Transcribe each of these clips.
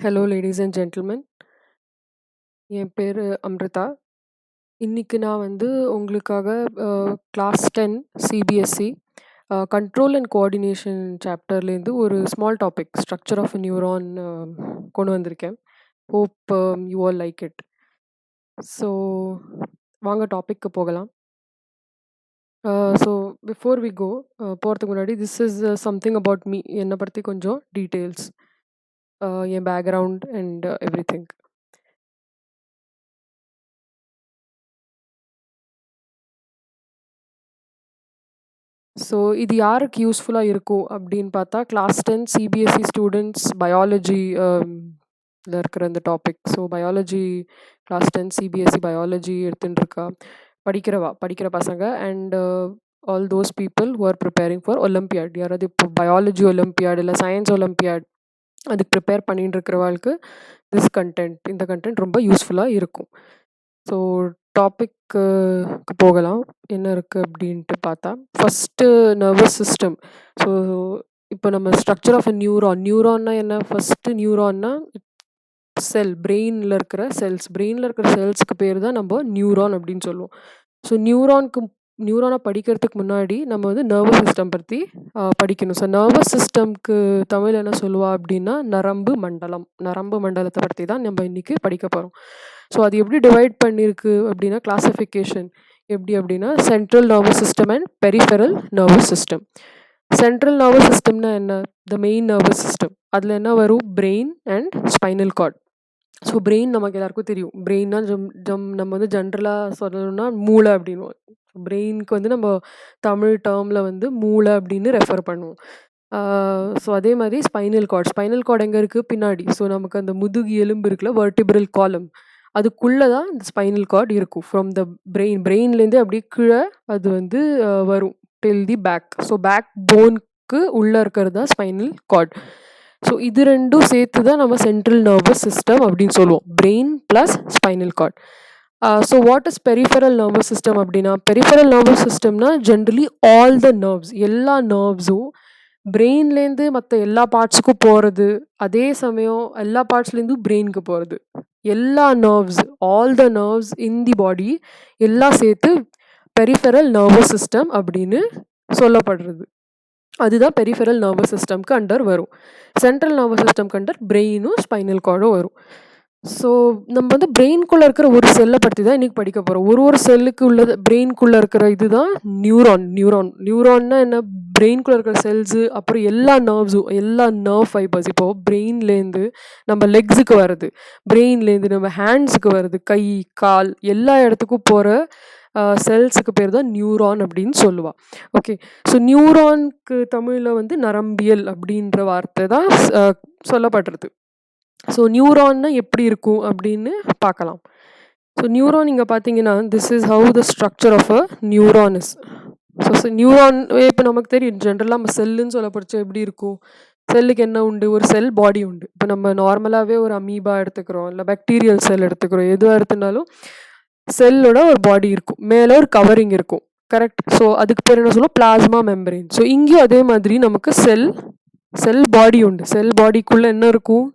Hello ladies and gentlemen. என் பேர் அம்ரிதா. இன்னைக்கு நான் வந்து உங்களுக்காக class 10 CBSE control and coordination சாப்டர்லேருந்து ஒரு small topic structure of neuron கொண்டு வந்திருக்கேன். Hope you all like it. So வாங்க டாபிக்கு போகலாம். ஸோ பிஃபோர் வி கோ போகிறதுக்கு முன்னாடி this is something about me. என்னை பற்றி கொஞ்சம் டீட்டெயில்ஸ், என் பேக்ரவுண்ட் அண்ட் எவ்ரி திங். ஸோ இது யாருக்கு யூஸ்ஃபுல்லாக இருக்கும் அப்படின்னு பார்த்தா, கிளாஸ் 10 சிபிஎஸ்சி ஸ்டூடெண்ட்ஸ் பயாலஜி இருக்கிற இந்த topic. So biology class 10 CBSE biology எடுத்துட்டு இருக்கா படிக்கிற பசங்க and all those people who are preparing for olympiad. யாராவது இப்போ பயாலஜி ஒலிம்பியாட் இல்லை சயின்ஸ் ஒலிம்பியாட் அதுக்கு ப்ரிப்பேர் பண்ணிட்டு இருக்கிறவாளுக்கு இந்த கண்டென்ட் ரொம்ப யூஸ்ஃபுல்லாக இருக்கும். ஸோ டாபிக்கு போகலாம். என்ன இருக்குது அப்படின்ட்டு பார்த்தா, ஃபஸ்ட்டு நர்வஸ் சிஸ்டம். ஸோ இப்போ நம்ம ஸ்ட்ரக்சர் ஆஃப் அ நியூரான்னா என்ன? ஃபஸ்ட்டு நியூரான்னா செல், பிரெயினில் இருக்கிற செல்ஸுக்கு பேர் தான் நம்ம நியூரான் அப்படின்னு சொல்லுவோம். ஸோ நியூரானை படிக்கிறதுக்கு முன்னாடி நம்ம வந்து நர்வஸ் சிஸ்டம் பற்றி படிக்கணும். ஸோ நர்வஸ் சிஸ்டம்க்கு தமிழ் என்ன சொல்லுவா அப்படின்னா நரம்பு மண்டலத்தை பற்றி தான் நம்ம இன்றைக்கி படிக்க போகிறோம். ஸோ அது எப்படி டிவைட் பண்ணியிருக்கு அப்படின்னா, கிளாசிஃபிகேஷன் எப்படி அப்படின்னா, central nervous system and peripheral nervous system. Central nervous சிஸ்டம்னா என்ன? The main nervous system. அதில் என்ன வரும்? Brain and spinal cord. So brain நமக்கு எல்லாருக்கும் தெரியும். பிரெயின்னா நம்ம வந்து ஜென்ரலாக சொல்லணும்னா மூளை அப்படின்வோம். பிரெயினுக்கு வந்து நம்ம தமிழ் டேர்மில் வந்து மூளை அப்படின்னு ரெஃபர் பண்ணுவோம். ஸோ அதே மாதிரி ஸ்பைனல் கார்டு எங்கே இருக்குது? பின்னாடி. ஸோ நமக்கு அந்த முதுகு எலும்பு இருக்குல்ல, வெர்டிபிரல் காலம், அதுக்குள்ளே தான் இந்த ஸ்பைனல் கார்டு இருக்கும். ஃப்ரம் த பிரெயின்லேருந்து அப்படியே கீழே அது வந்து வரும் டில் தி பேக். ஸோ பேக் போனுக்கு உள்ளே இருக்கிறது தான் ஸ்பைனல் கார்டு. ஸோ இது ரெண்டும் சேர்த்து தான் நம்ம சென்ட்ரல் நர்வஸ் சிஸ்டம் அப்படின்னு சொல்லுவோம். Brain plus spinal cord. So what is peripheral nervous system அப்படின்னா, பெரிஃபெரல் நர்வஸ் சிஸ்டம்னா ஜென்ரலி ஆல் த நர்வ்ஸ், எல்லா நர்வ்ஸும் பிரெயின்லேருந்து மற்ற எல்லா பார்ட்ஸுக்கும் போகிறது, அதே சமயம் எல்லா பார்ட்ஸ்லேருந்தும் பிரெயினுக்கு போகிறது. எல்லா நர்வ்ஸ், ஆல் த நர்வ்ஸ் இன் தி பாடி எல்லாம் சேர்த்து பெரிஃபெரல் நர்வஸ் சிஸ்டம் அப்படின்னு சொல்லப்படுறது. அதுதான் பெரிஃபெரல் நர்வஸ் சிஸ்டம்க்கு அண்டர் வரும். சென்ட்ரல் நர்வஸ் சிஸ்டம்க்கு அண்டர் பிரெயினும் ஸ்பைனல் கார்டும் வரும். ஸோ நம்ம வந்து பிரெயின்குள்ளே இருக்கிற ஒரு செல்லை பற்றி தான் இன்றைக்கி படிக்க போகிறோம். ஒரு செல்லுக்கு உள்ளது பிரெயின்குள்ளே இருக்கிற இதுதான் நியூரான்னா என்ன? பிரெயின்குள்ளே இருக்கிற செல்ஸு, அப்புறம் எல்லா நர்வ்ஸும், எல்லா நர்வ் ஃபைபர்ஸ். இப்போது பிரெயின்லேருந்து நம்ம லெக்ஸுக்கு வருது, பிரெயின்லேருந்து நம்ம ஹேண்ட்ஸுக்கு வருது, கை கால் எல்லா இடத்துக்கும் போகிற செல்ஸுக்கு பேர் தான் நியூரான் அப்படின்னு சொல்லுவாள். ஓகே, ஸோ நியூரானுக்கு தமிழில் வந்து நரம்பியல் அப்படின்ற வார்த்தை தான் சொல்லப்படுறது. ஸோ நியூரான்னா எப்படி இருக்கும் அப்படின்னு பார்க்கலாம். ஸோ நியூரான் இங்கே பார்த்தீங்கன்னா, this is how the structure of a neuron is. So neuron இப்போ நமக்கு தெரியும், ஜென்ரலாக நம்ம செல்லுன்னு சொல்லப்படுச்சா எப்படி இருக்கும்? செல்லுக்கு என்ன உண்டு? ஒரு செல் பாடி உண்டு. இப்போ நம்ம நார்மலாகவே ஒரு அமீபா எடுத்துக்கிறோம், இல்லை பாக்டீரியல் செல் எடுத்துக்கிறோம், எதுவாக எடுத்துனாலும் செல்லோட ஒரு பாடி இருக்கும், மேலே ஒரு கவரிங் இருக்கும், கரெக்ட்? ஸோ அதுக்கு பேர் என்ன சொல்லுவோம்? Plasma membrane. ஸோ இங்கேயும் அதே மாதிரி நமக்கு செல் பாடி உண்டு. செல் பாடிக்குள்ளே என்ன இருக்கும்?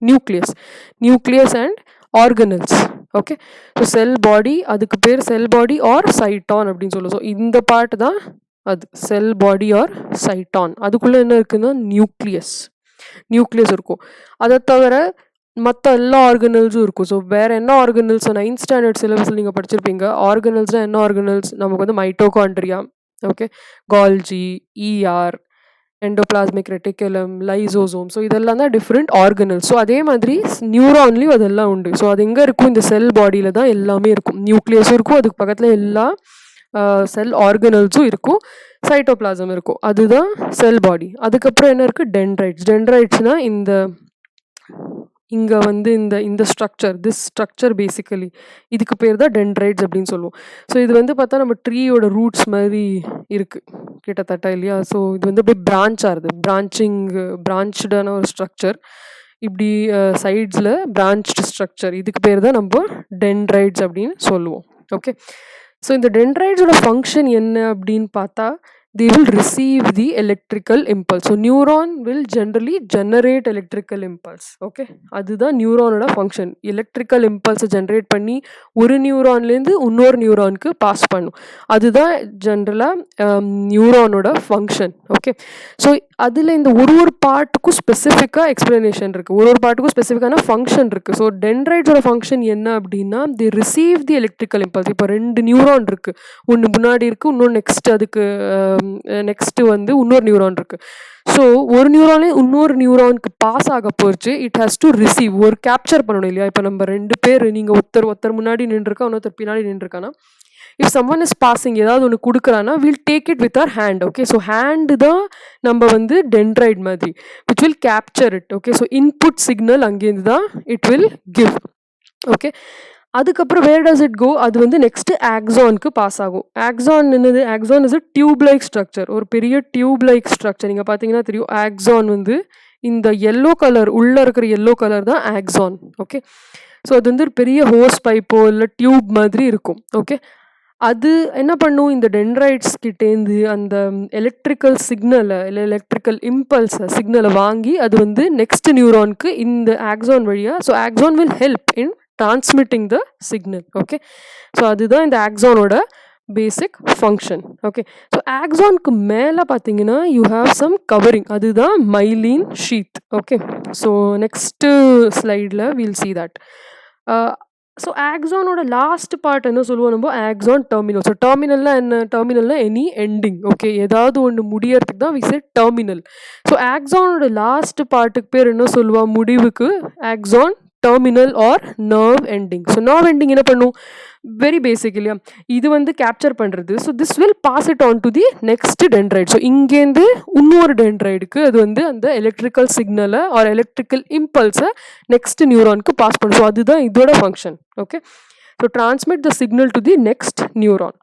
Nucleus and organelles. Okay, so cell body, அதுக்கு பேர் செல் பாடி ஆர் சைட்டான் அப்படின்னு சொல்லுவோம். ஸோ இந்த பார்ட் தான் அது செல் பாடி ஆர் சைட்டான். அதுக்குள்ளே என்ன இருக்குன்னா நியூக்ளியஸ் இருக்கும். அதை தவிர மற்ற எல்லா ஆர்கனல்ஸும் இருக்கும். ஸோ வேறு என்ன ஆர்கனல்ஸ்? 9th ஸ்டாண்டர்ட் சிலபஸில் நீங்கள் படிச்சிருப்பீங்க. ஆர்கனல்ஸ்னால் என்ன ஆர்கனல்ஸ்? நமக்கு வந்து mitochondria, okay, Golgi, ER, endoplasmic reticulum, lysosome. So இதெல்லாம் தான் டிஃப்ரெண்ட் ஆர்கனல்ஸ். ஸோ அதே மாதிரி நியூரான்லேயும் அதெல்லாம் உண்டு. ஸோ அது எங்கே இருக்கும்? இந்த செல் பாடியில் தான் எல்லாமே இருக்கும். நியூக்ளியஸும் இருக்கும், அதுக்கு பக்கத்தில் எல்லா செல் ஆர்கனல்ஸும் இருக்கும், சைட்டோபிளாசம் இருக்கும். அதுதான் செல் பாடி. அதுக்கப்புறம் என்ன இருக்குது? டென்ட்ரைட்ஸ்னால் இங்கே வந்து இந்த ஸ்ட்ரக்சர் பேசிக்கலி இதுக்கு பேர் தான் டென்ட்ரைட்ஸ் அப்படின்னு சொல்லுவோம். ஸோ இது வந்து பார்த்தா நம்ம ட்ரீயோட ரூட்ஸ் மாதிரி இருக்குது கிட்டத்தட்ட, இல்லையா? ஸோ இது வந்து அப்படியே பிரான்ச் ஆகுது, பிரான்ச்டான ஒரு ஸ்ட்ரக்சர். இப்படி சைட்ஸில் பிரான்ச்டு ஸ்ட்ரக்சர், இதுக்கு பேர் தான் நம்ம டென்ட்ரைட்ஸ் அப்படின்னு சொல்லுவோம். ஓகே, ஸோ இந்த டென்ட்ரைட்ஸோட ஃபங்க்ஷன் என்ன அப்படின்னு பார்த்தா, they will receive the electrical impulse. So neuron will generally generate electrical impulse. Okay, அதுதான் நியூரானோட ஃபங்க்ஷன். எலக்ட்ரிக்கல் இம்பல்ஸை ஜென்ரேட் பண்ணி ஒரு நியூரான்லேருந்து இன்னொரு நியூரானுக்கு பாஸ் பண்ணும். அதுதான் ஜென்ரலாக நியூரானோட ஃபங்க்ஷன். ஓகே, ஸோ அதில் இந்த ஒரு பார்ட்டுக்கும் ஸ்பெசிஃபிக்காக எக்ஸ்பிளனேஷன் இருக்குது, ஒரு பார்ட்டுக்கும் ஸ்பெசிஃபிக்கான ஃபங்க்ஷன் இருக்குது. ஸோ டென்ட்ரைட்ஸோட ஃபங்க்ஷன் என்ன அப்படின்னா, தி ரிசீவ் தி எலக்ட்ரிக்கல் இம்பல்ஸ். இப்போ 2 நியூரான் இருக்குது, ஒன்று முன்னாடி இருக்குது, இன்னொன்று அதுக்கு நெக்ஸ்ட்டு வந்து இன்னொரு நியூரான் இருக்குது. ஸோ ஒரு நியூரானே இன்னொரு நியூரானுக்கு பாஸ் ஆக போச்சு, இட் ஹாஸ் டு ரிசீவ், ஒரு கேப்சர் பண்ணணும் இல்லையா. இப்போ நம்ம 2 பேர், நீங்கள் ஒருத்தர் முன்னாடி நின்றுருக்கா, இன்னொருத்தர் பின்னாடி நின்றுருக்கானா, இஃப் சம்மன் இஸ் பாசிங், ஏதாவது ஒன்று கொடுக்குறான்னா வில் டேக் இட் வித் அவர் ஹேண்ட். ஓகே, ஸோ ஹேண்டு தான் நம்ம வந்து டென்ட்ரைட் மாதிரி, which will capture it. Okay, so input signal அங்கேருந்து தான் இட் வில் கிவ். ஓகே, அதுக்கப்புறம் வேர் டஸ் இட் கோ, அது வந்து நெக்ஸ்ட்டு ஆக்ஸானுக்கு பாஸ் ஆகும். ஆக்ஸான் என்னது, axon is tube like structure, ஒரு பெரிய டியூப் லைக் ஸ்ட்ரக்சர். நீங்கள் பார்த்தீங்கன்னா தெரியும், ஆக்ஸான் வந்து இந்த எல்லோ கலர், உள்ளே இருக்கிற எல்லோ கலர் தான் ஆக்ஸான். ஓகே, ஸோ அது வந்து ஒரு பெரிய ஹோஸ் பைப்போ இல்லை டியூப் மாதிரி இருக்கும். ஓகே, அது என்ன பண்ணும், இந்த டென்ட்ரைட்ஸ் கிட்டேருந்து அந்த எலக்ட்ரிக்கல் சிக்னலை இல்லை எலக்ட்ரிக்கல் இம்பல்ஸை சிக்னலை வாங்கி அது வந்து நெக்ஸ்ட் நியூரானுக்கு இந்த ஆக்ஸான் வழியாக, so axon will help in transmitting the signal. Okay, so அதுதான் இந்த ஆக்ஸானோட பேசிக் ஃபங்க்ஷன். ஓகே, ஸோ ஆக்ஸானுக்கு மேலே பார்த்தீங்கன்னா யூ ஹாவ் சம் கவரிங், அதுதான் myelin sheath. Okay, so next ஸ்லைடில் வீல் சி தட். ஸோ ஆக்ஸானோட லாஸ்ட் பார்ட் என்ன சொல்லுவோம் நம்ம, ஆக்ஸான் டெர்மினல். ஸோ டெர்மினல்னால் என்ன, டெர்மினல்னால் எனி எண்டிங். ஓகே, ஏதாவது ஒன்று முடியறதுக்கு தான் வி சே டெர்மினல். ஸோ ஆக்ஸானோட லாஸ்ட் பார்ட்டுக்கு பேர் என்ன சொல்லுவோம், முடிவுக்கு, axon terminal or nerve ending. So nerve ending என்ன பண்ணும், வெரி பேசிக் இல்லையா, இது வந்து கேப்சர் பண்ணுறது. So this will pass it on to the next dendrite. So இங்கேருந்து இன்னொரு டென்ட்ரைடுக்கு அது வந்து அந்த எலக்ட்ரிக்கல் சிக்னலை ஆர் எலக்ட்ரிக்கல் இம்பல்ஸை நெக்ஸ்ட் நியூரானுக்கு பாஸ் பண்ணும். ஸோ அதுதான் இதோட function. Okay, so transmit the signal to the next neuron.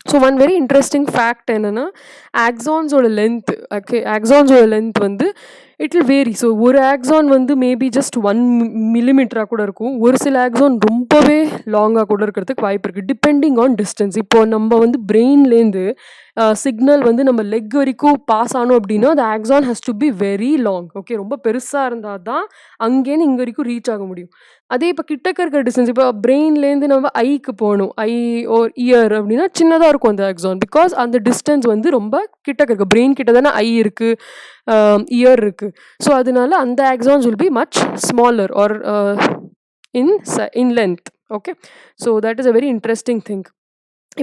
So one very interesting fact என்னென்னா, ஆக்ஸான்ஸோட லென்த். ஓகே, ஆக்ஸான்ஸோட லென்த் வந்து இட் வில் வேரி. ஸோ ஒரு ஆக்ஸான் வந்து மேபி ஜஸ்ட் 1 மில்லிமீட்டராக கூட இருக்கும், ஒரு சில ஆக்ஸான் ரொம்பவே லாங்காக கூட இருக்கிறதுக்கு வாய்ப்பு இருக்குது, டிபெண்டிங் ஆன் டிஸ்டன்ஸ். இப்போ நம்ம வந்து பிரெயின்லேருந்து சிக்னல் வந்து நம்ம லெக் வரைக்கும் பாஸ் ஆனோம் அப்படின்னா அந்த axon has to be very long. Okay, ரொம்ப பெருசாக இருந்தால் தான் அங்கேருந்து இங்கே வரைக்கும் ரீச் ஆக முடியும். அதே இப்போ கிட்டக்க இருக்கிற டிஸ்டன்ஸ், இப்போ பிரெயின்லேருந்து நம்ம ஐக்கு போகணும், ஐ ஓர் இயர் அப்படின்னா சின்னதாக இருக்கும் அந்த ஆக்ஸான், பிகாஸ் அந்த டிஸ்டன்ஸ் வந்து ரொம்ப கிட்டக்க இருக்குது. பிரெயின் கிட்ட தானே ஐ இருக்குது, இயர் இருக்குது. ஸோ அதனால அந்த axons will be much smaller or in length. Okay, so that is a very interesting thing.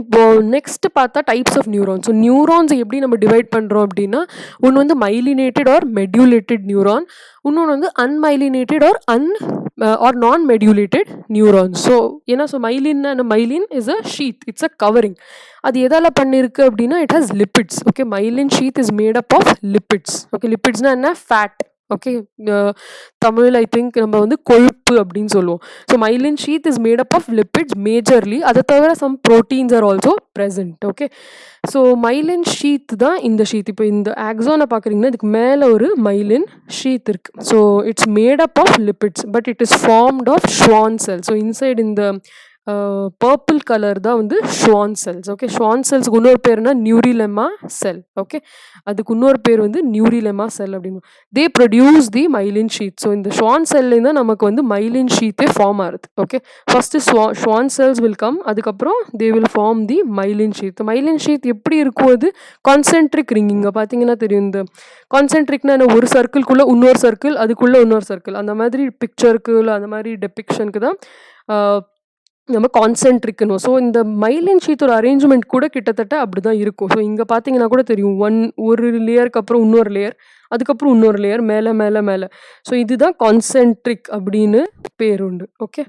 இப்போ நெக்ஸ்ட் பார்த்தா types of neuron. So neurons எப்படி நம்ம டிவைட் பண்ணுறோம் அப்படின்னா, ஒன்று வந்து மைலினேட்டட் ஆர் மெடியூலேட்டட் நியூரான், இன்னொன்று வந்து unmyelinated or non medullated neuron. So ஏன்னா myelin is a sheath, it's a covering. அது எதால் பண்ணியிருக்கு அப்படின்னா, it has lipids. Okay, myelin sheath is made up of lipids. Okay, லிப்பிட்ஸ்னா என்ன, fat. Okay, Tamil I think நம்ம வந்து கொழுப்பு அப்படின்னு சொல்லுவோம். So myelin sheath is made up of lipids majorly, அதை தவிர some proteins are also present. Okay, so myelin sheath தான் இந்த ஷீத். இப்போ இந்த ஆக்ஸானை பார்க்குறீங்கன்னா இதுக்கு மேலே ஒரு மைலின் ஷீத் இருக்குது. So it's made up of lipids, but it is formed of Schwann cell. So inside இந்த பர்பிள் கலர் தான் வந்து ஷ்வான் செல்ஸ். ஓகே, ஷ்வான் செல்ஸுக்கு இன்னொரு பேர்னா நியூரிலெமா செல். ஓகே, அதுக்கு இன்னொரு பேர் வந்து நியூரிலெமா செல் அப்படின்னு. They produce the myelin sheath. So இந்த ஷ்வான் செல்லேருந்து தான் நமக்கு வந்து மைலின் ஷீத்தே ஃபார்ம் ஆகுது. Okay, first Schwann cells will come, அதுக்கப்புறம் they will form the myelin sheath. Myelin sheath எப்படி இருக்கும், அது கான்சென்ட்ரிக் ரிங். இங்கே பார்த்தீங்கன்னா தெரியும், இந்த கான்சென்ட்ரிக்னா என்ன, ஒரு சர்க்கிள்குள்ளே இன்னொரு சர்க்கிள், அதுக்குள்ளே இன்னொரு சர்க்கிள், அந்த மாதிரி பிக்சருக்கு இல்லை அந்த மாதிரி டெபிக்ஷனுக்கு தான் நம்ம கான்சென்ட்ரிக்கணும். ஸோ இந்த மைலின் ஷீத்தோட அரேஞ்ச்மெண்ட் கூட கிட்டத்தட்ட அப்படி தான் இருக்கும். ஸோ இங்கே பார்த்தீங்கன்னா கூட தெரியும், ஒரு லேயருக்கு அப்புறம் இன்னொரு லேயர், அதுக்கப்புறம் இன்னொரு லேயர், மேலே மேலே மேலே. ஸோ இதுதான் கான்சென்ட்ரிக் அப்படின்னு பேர் உண்டு. ஓகே,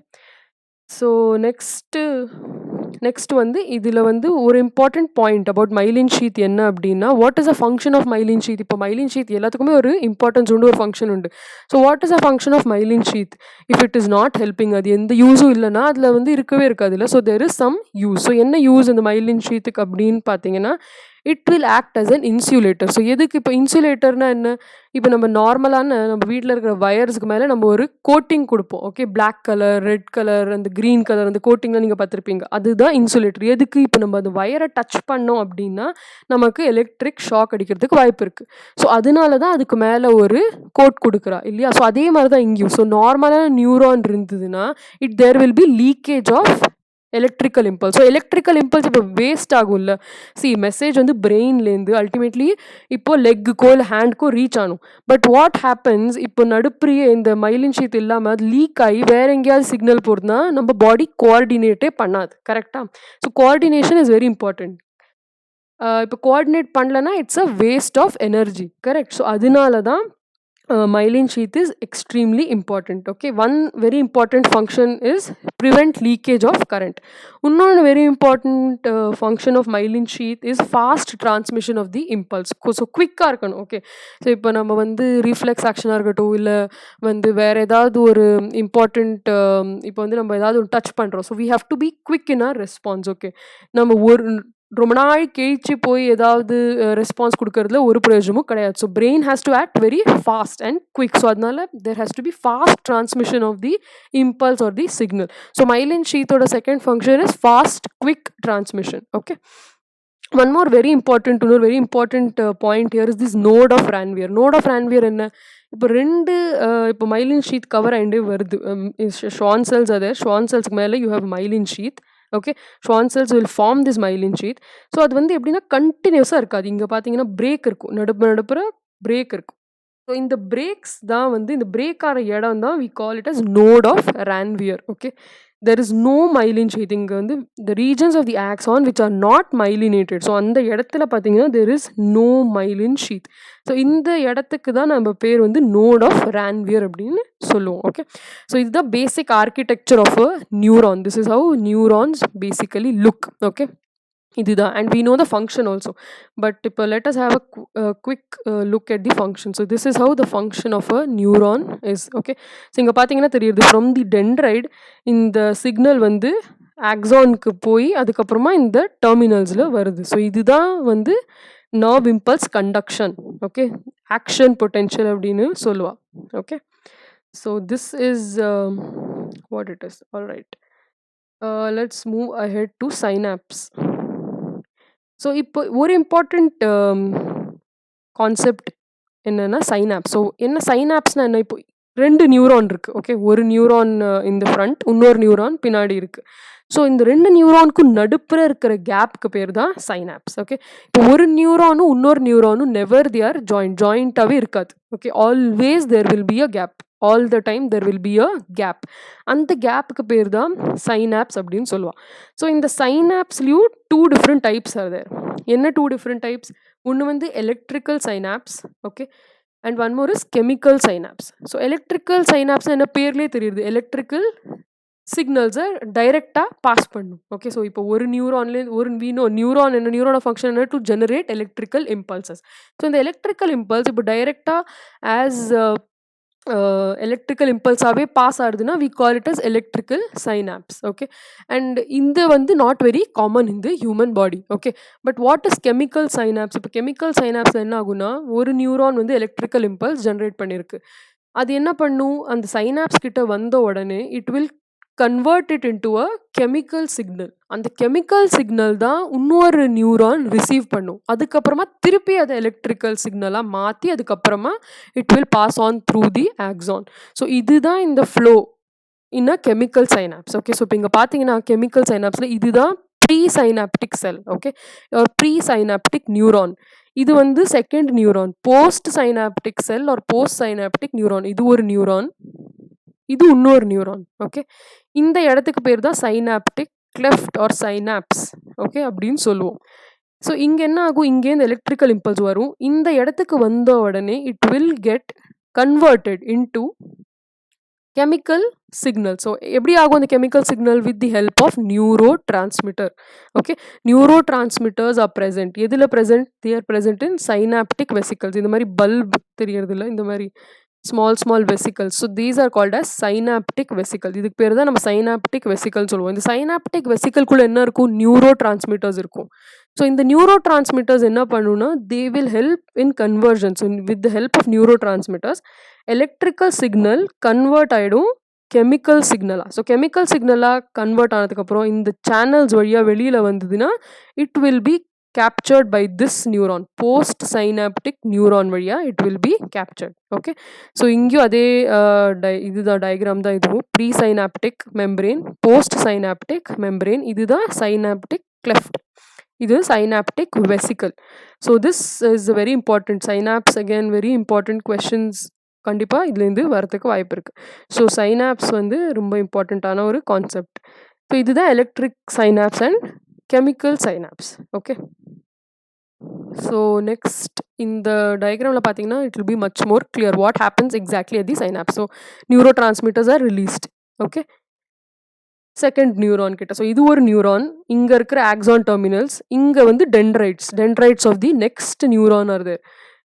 ஸோ நெக்ஸ்ட் வந்து இதில் வந்து ஒரு important point about myelin sheath என்ன அப்படின்னா, what is a function of myelin sheath. இப்போ மைலின் ஷீத் எல்லாத்துக்குமே ஒரு இம்பார்ட்டன்ஸ் உண்டு, ஒரு ஃபங்க்ஷன் உண்டு. So what is a function of myelin sheath if it is not helping, அது எந்த யூஸும் இல்லைன்னா அதில் வந்து இருக்கவே இருக்காது இல்லை. So there is some use. So என்ன யூஸ் இந்த மைலின் ஷீத்துக்கு அப்படின்னு பார்த்தீங்கன்னா, it will act as an insulator. So எதுக்கு இப்போ இன்சுலேட்டர்னா என்ன? இப்போ நம்ம நார்மலான நம்ம வீட்டில் இருக்கிற வயர்ஸ்க்கு மேலே நம்ம ஒரு கோட்டிங் கொடுப்போம். Okay, black colour, red colour, அந்த க்ரீன் கலர், அந்த கோட்டிங்லாம் நீங்கள் பார்த்துருப்பீங்க. அதுதான் இன்சுலேட்டர். எதுக்கு? இப்போ நம்ம அந்த வயரை டச் பண்ணோம் அப்படின்னா நமக்கு எலக்ட்ரிக் ஷாக் அடிக்கிறதுக்கு வாய்ப்பு இருக்குது. ஸோ அதனால தான் அதுக்கு மேலே ஒரு கோட் கொடுக்குறா இல்லையா? ஸோ அதே மாதிரி தான் இங்கேயும். ஸோ நார்மலான நியூரான் இருந்ததுன்னா there will be leakage of electrical impulse. So electrical impulse இப்போ வேஸ்ட் ஆகும்ல. மெசேஜ் வந்து பிரெயின்லேருந்து அல்டிமேட்லி இப்போ லெக்குக்கோ இல்லை ஹேண்டுக்கோ ரீச் ஆகணும். பட் வாட் ஹேப்பன்ஸ், இப்போ நடுப்புறியே இந்த மைலின் ஷீத் இல்லாமல் அது லீக் ஆகி வேற எங்கேயாவது சிக்னல் போடுதுன்னா நம்ம பாடி கோஆர்டினேட்டே பண்ணாது. கரெக்டாக? So coordination is very important. இப்போ கோஆர்டினேட் பண்ணலன்னா it's a waste of energy. Correct? So அதனால தான் myelin sheath is extremely important. Okay, one very important function is prevent leakage of current. Another very important function of myelin sheath is fast transmission of the impulse. So quick ஆ இருக்கணும். Okay, so இப்போ நம்ம வந்து reflex ஆக்ஷனாக இருக்கட்டும், இல்லை வந்து வேறு ஏதாவது ஒரு இம்பார்ட்டண்ட் இப்போ வந்து நம்ம ஏதாவது ஒரு டச் பண்ணுறோம். So we have to be quick in our response. Okay, நம்ம ரொம்ப நாள் கழிச்சு போய் ஏதாவது ரெஸ்பான்ஸ் கொடுக்கறதுல ஒரு பிரயோஜனமும் கிடையாது. So brain has to act very fast and quick. So அதனால there has to be fast transmission of the impulse or the signal. So myelin ஷீத்தோட second function is fast quick transmission. Okay, one more very important point here is this node of Ranvier. Node of Ranvier என்ன? இப்போ ரெண்டு இப்போ myelin sheath cover ஆகிண்டே வருது. Schwann cells அது Schwann செல்ஸ்க்கு மேலே you have myelin sheath. Okay, Schwann cells will form this myelin sheath. So அது வந்து எப்படின்னா கண்டினியூஸாக இருக்காது. இங்கே பார்த்தீங்கன்னா பிரேக் இருக்கும், நடுப்புற பிரேக் இருக்கும். ஸோ இந்த பிரேக்ஸ் தான் வந்து இந்த பிரேக் ஆகிற இடம் தான் we call it as node of Ranvier. Okay, there is no myelin sheath. இங்கே வந்து the regions of the axon which are not myelinated. So அந்த இடத்துல பார்த்தீங்கன்னா there is no myelin sheath. So இந்த இடத்துக்கு தான் நம்ம பேர் வந்து நோட் ஆஃப் ரான்வியர் அப்படின்னு சொல்லுவோம். ஓகே, ஸோ இதுதான் basic architecture of a neuron. This is how neurons basically look. Okay, இதுதான். And we know the function also, but இப்போ let us have a quick look at the function. So this is how the function of a neuron is. Okay, so இங்கே பார்த்தீங்கன்னா தெரியுது, from the dendrite இந்த signal வந்து ஆக்சானுக்கு போய் அதுக்கப்புறமா இந்த டெர்மினல்ஸில் வருது. ஸோ இதுதான் வந்து nerve impulse conduction. Okay, action potential அப்படின்னு சொல்லுவா. Okay, so this is what it is. All right, let's move ahead to synapse. So இப்போ ஒரு இம்பார்ட்டண்ட் கான்செப்ட் என்னென்னா சைனாப்ஸ். ஸோ என்ன சைனாப்ஸ்னால் என்ன? இப்போ ரெண்டு நியூரான் இருக்குது. ஓகே, ஒரு நியூரான் இந்த ஃப்ரண்ட், இன்னொரு நியூரான் பின்னாடி இருக்குது. ஸோ இந்த ரெண்டு நியூரானுக்கும் நடுப்புற இருக்கிற கேப்புக்கு பேர் தான் சைனாப்ஸ். ஓகே, இப்போ ஒரு நியூரானும் இன்னொரு நியூரானும் நெவர் தே ஆர் ஜாயிண்டாகவே இருக்காது. Okay, always there will be a gap. All the time there will be a gap. அந்த கேப்புக்கு பேர் தான் சைனாப்ஸ் அப்படின்னு சொல்லுவாள். ஸோ இந்த சைனாப்ஸ்லேயும் 2 different types ஆர் தேர். என்ன 2 different types? ஒன்று வந்து electrical synapse. Okay, and one more is chemical synapse. So electrical synapse என்ன பேர்லேயே தெரியுது, எலக்ட்ரிக்கல் சிக்னல்ஸை டைரெக்டாக பாஸ் பண்ணும். ஓகே, ஸோ இப்போ ஒரு நியூரான்லேருந்து ஒரு நியூரான் என்ன, நியூரான ஃபங்க்ஷன் என்ன, to generate electrical impulses. So இந்த எலக்ட்ரிக்கல் இம்பல்ஸ் இப்போ டைரெக்டாக ஆஸ் எலக்ட்ரிக்கல் இம்பல்ஸாகவே பாஸ் ஆகுதுன்னா we call it as electrical synapse. Okay, and இந்த வந்து not very common in the human body. Okay, but what is chemical synapse? இப்போ chemical சைனாப்ஸ் என்ன ஆகுனா, ஒரு நியூரான் வந்து எலக்ட்ரிக்கல் இம்பல்ஸ் ஜென்ரேட் பண்ணியிருக்கு. அது என்ன பண்ணும், அந்த சைனாப்ஸ் கிட்ட வந்த உடனே it will convert it into a chemical signal. அந்த கெமிக்கல் சிக்னல் தான் இன்னொரு நியூரான் ரிசீவ் பண்ணும். அதுக்கப்புறமா திருப்பி அதை எலக்ட்ரிக்கல் சிக்னலாக மாற்றி அதுக்கப்புறமா it will pass on through the axon. So இதுதான் இந்த flow in a chemical synapse. Okay, so இப்போ இங்கே பார்த்தீங்கன்னா கெமிக்கல் சைனாப்ஸில் இதுதான் presynaptic cell. Okay, presynaptic neuron. இது வந்து second neuron. Postsynaptic cell or postsynaptic neuron. இது ஒரு நியூரான், இது இன்னொரு நியூரான். ஓகே, இந்த இடத்துக்கு பேர் தான் சைனாப்டிக் கிளெஃப்ட் ஆர் சைனாப்ஸ். ஓகே, அப்படின்னு சொல்லுவோம். ஸோ இங்கே என்ன ஆகும், இங்கேருந்து எலக்ட்ரிக்கல் இம்பல்ஸ் வரும். இந்த இடத்துக்கு வந்த உடனே it will get converted into chemical signal. So எப்படி ஆகும் அந்த chemical signal? With the help of neurotransmitter. Okay, neurotransmitters are present. எதில் present? They are present in synaptic vesicles. இந்த மாதிரி பல்ப் தெரியறது இல்லை, இந்த மாதிரி small vesicles. So these are called as synaptic vesicles. இதுக்கு பேர் தான் நம்ம synaptic vesicles சொல்லுவோம். இந்த synaptic vesicle குள்ள என்ன இருக்கும்? நியூரோ டிரான்ஸ்மிட்டர்ஸ் இருக்கும். ஸோ இந்த நியூரோ டிரான்ஸ்மிட்டர்ஸ் என்ன பண்ணுன்னா, they will help in conversion. So with the help of neuro transmitters electrical signal convert ஆகிடும் கெமிக்கல் சிக்னலாக. ஸோ கெமிக்கல் சிக்னலாக கன்வெர்ட் ஆனதுக்கப்புறம் இந்த சேனல்ஸ் வழியாக வெளியில் வந்ததுன்னா it will be captured by this neuron, post synaptic neuron வழியா it will be captured. Okay, so இங்கேயும் அதே இதுதான் டயக்ராம் தான் இதுவும். Presynaptic membrane, postsynaptic membrane, இதுதான் சைனாப்டிக் கிளெஃப்ட், இது synaptic vesicle. So this is very important. Synapse again very important questions கண்டிப்பாக இதுலேருந்து வரத்துக்கு வாய்ப்பு இருக்குது. ஸோ சைனாப்ஸ் வந்து ரொம்ப இம்பார்ட்டண்ட்டான ஒரு கான்செப்ட். ஸோ இதுதான் electric சைனாப்ஸ் and chemical synapse. Okay, so next in the diagram la pathina it will be much more clear what happens exactly at the synapse. So neurotransmitters are released. Okay, second neuron kitta, so idu or neuron, inga irukra axon terminals, inga vandu dendrites of the next neuron are there.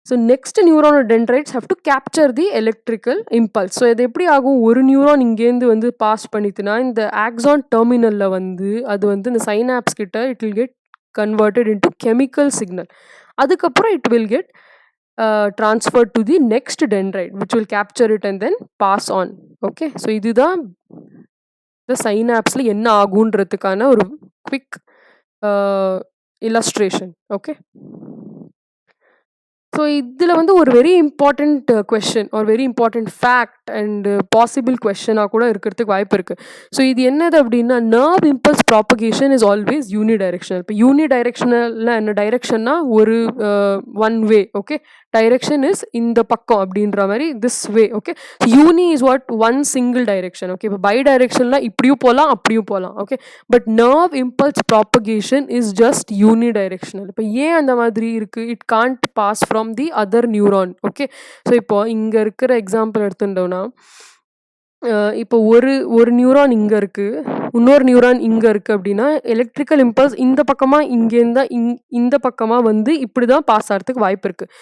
So next neuron or dendrites have to capture the electrical impulse. So இது எப்படி ஆகும், ஒரு neuron இங்கேருந்து வந்து pass பண்ணிட்டுனா இந்த axon டெர்மினலில் வந்து அது வந்து இந்த சைனாப்ஸ் கிட்ட it will get converted into chemical signal. அதுக்கப்புறம் it will get transferred to the next dendrite which will capture it and then pass on. Okay, so இதுதான் the synapse ல என்ன ஆகுன்றதுக்கான ஒரு quick illustration. Okay, ஸோ இதில் வந்து ஒரு very important question ஒரு very important fact and possible கொஷனாக கூட இருக்கிறதுக்கு வாய்ப்பு இருக்குது. ஸோ இது என்னது அப்படின்னா, nerve impulse propagation is always unidirectional. இப்போ யூனி டைரெக்ஷனலில் என்ன டைரெக்ஷன்னா ஒரு one way. Okay, direction is இந்த பக்கம் அப்படின்ற மாதிரி this way. Okay, uni is what one single direction. Okay, இப்போ பை டைரெக்ஷனில் இப்படியும் போகலாம் அப்படியும் போகலாம். Okay, but nerve impulse propagation is just unidirectional. இப்போ ஏன் அந்த மாதிரி இருக்குது, it can't pass from the other neuron. Okay, so இப்போ இங்கே இருக்கிற எக்ஸாம்பிள் எடுத்துட்டோம்னா, இப்போ ஒரு நியூரான் இங்கே இருக்குது, இன்னொரு நியூரான் இங்கே இருக்குது அப்படின்னா எலக்ட்ரிக்கல் இம்பல்ஸ் இந்த பக்கமாக இங்கேருந்தா இந்த பக்கமாக வந்து இப்படி தான் பாஸ் ஆகிறதுக்கு வாய்ப்பு இருக்குது.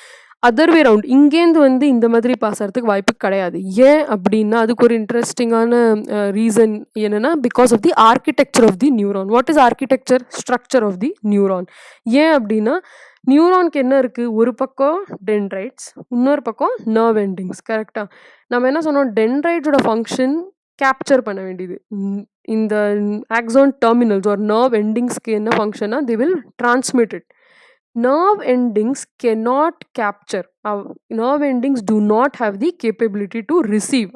அதர் வே ரவுண்ட் இங்கேருந்து வந்து இந்த மாதிரி பாஸ் ஆகிறதுக்கு வாய்ப்பு கிடையாது. ஏன் அப்படின்னா அதுக்கு ஒரு இன்ட்ரெஸ்டிங்கான ரீசன் என்னென்னா, because of the architecture of the neuron. What is architecture? Structure of the neuron. ஏன் அப்படின்னா நியூரானுக்கு என்ன இருக்குது, ஒரு பக்கம் டென்ட்ரைட்ஸ், இன்னொரு பக்கம் நர்வ் எண்டிங்ஸ். கரெக்டாக நம்ம என்ன சொன்னோம், டென்ட்ரைட்ஸோட ஃபங்க்ஷன் கேப்சர் பண்ண வேண்டியது. இந்த ஆக்சான் டெர்மினல்ஸ் ஒரு நர்வ் எண்டிங்ஸ்க்கு என்ன ஃபங்க்ஷனா, they will transmit it. Nerve endings cannot capture. Nerve endings do not have the capability to receive.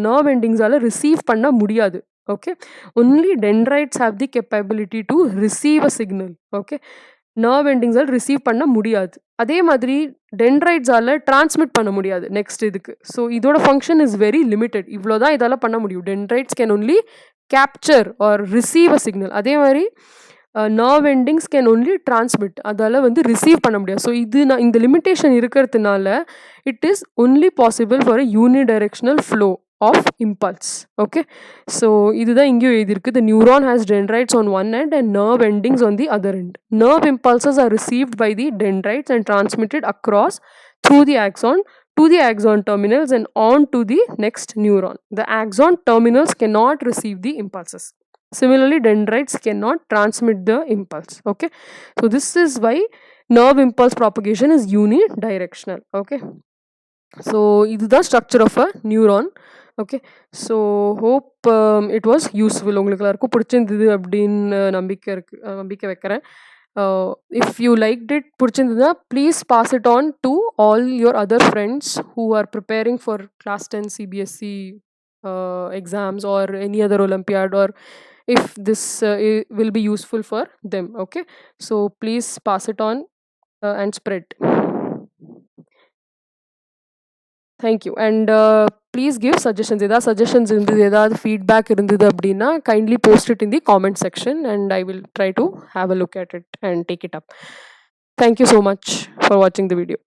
Nerve endings ஆல receive பண்ண முடியாது. Okay, only dendrites have the capability to receive a signal. Okay, nerve எண்டிங்ஸால் receive பண்ண முடியாது. அதே மாதிரி டென்ட்ரைட்ஸால் transmit பண்ண முடியாது நெக்ஸ்ட் இதுக்கு. ஸோ இதோட ஃபங்க்ஷன் இஸ் வெரி லிமிட்டட். இவ்வளோ தான் இதால் பண்ண முடியும். Dendrites can only capture or receive a signal. அதே மாதிரி nerve endings can only transmit, அதால் வந்து ரிசீவ் பண்ண முடியாது. ஸோ இந்த லிமிட்டேஷன் இருக்கிறதுனால it is only possible for a unidirectional flow of impulse. Okay, so இதுதான் இங்கேயும் எழுதியிருக்கு. The neuron has dendrites on one end and nerve endings on the other end. Nerve impulses are received by the dendrites and transmitted across through the axon to the axon terminals and on to the next neuron. The axon terminals cannot receive the impulses. Similarly, dendrites cannot transmit the impulse. Okay, so this is why nerve impulse propagation is unidirectional. Okay, so this is the structure of a neuron. Okay, so hope it was useful. உங்களுக்கு எல்லாருக்கும் பிடிச்சிருந்தது அப்படின்னு நம்பிக்கை வைக்கிறேன். If you like it, பிடிச்சிருந்ததுன்னா please pass it on to all your other friends who are preparing for class 10 CBSE exams or any other Olympiad, or if this will be useful for them. Okay, so please pass it on and spread. Thank you. And please give suggestions. If suggestions irundhudu, feedback irundhudu appadina, kindly post it in the comment section and I will try to have a look at it and take it up. Thank you so much for watching the video.